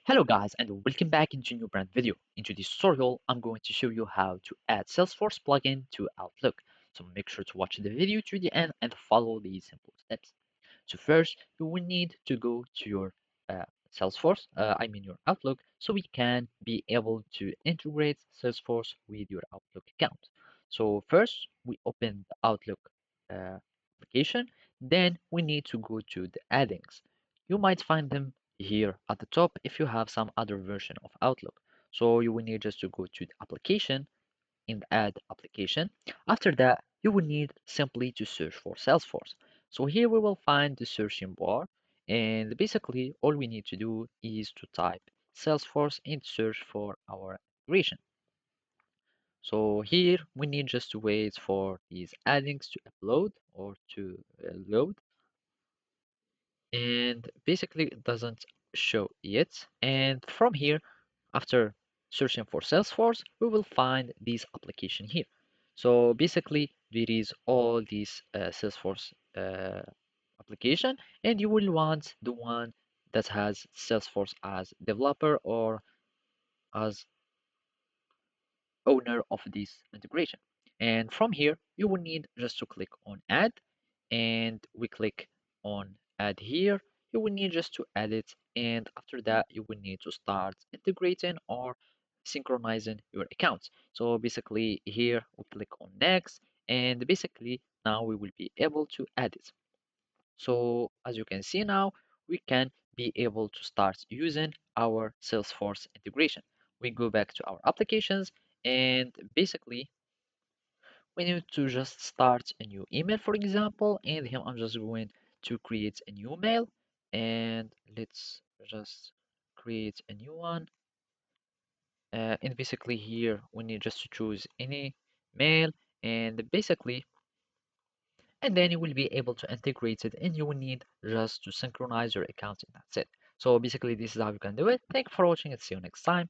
Hello guys and welcome back into a new brand video. Into this tutorial, I'm going to show you how to add Salesforce plugin to Outlook. So make sure to watch the video to the end and follow these simple steps. So first, you will need to go to your Salesforce, your Outlook, so we can be able to integrate Salesforce with your Outlook account. So first, we open the Outlook uh, application. Then we need to go to the add-ins. You might find them here at the top if you have some other version of Outlook. So you will need just to go to the application in the add application. After that, you will need simply to search for Salesforce. So here we will find the searching bar, and basically all we need to do is to type Salesforce and search for our integration. So here we need just to wait for these add-ins to upload or to load, and basically it doesn't show yet. And from here, after searching for Salesforce, we will find this application here. So basically, there is all these Salesforce application, and you will want the one that has Salesforce as developer or as owner of this integration. And from here, you will need just to click on add, and we click on add here. You will need just to add it, and after that, you will need to start integrating or synchronizing your accounts. So basically here we click on next, and basically now we will be able to add it. So as you can see now, we can be able to start using our Salesforce integration. We go back to our applications, and basically we need to just start a new email, for example, and here I'm just going to create a new mail, and let's just create a new one. And basically here we need just to choose any mail, and basically and then you will be able to integrate it, and you will need just to synchronize your account, and that's it. So basically this is how you can do it. Thank you for watching, and see you next time.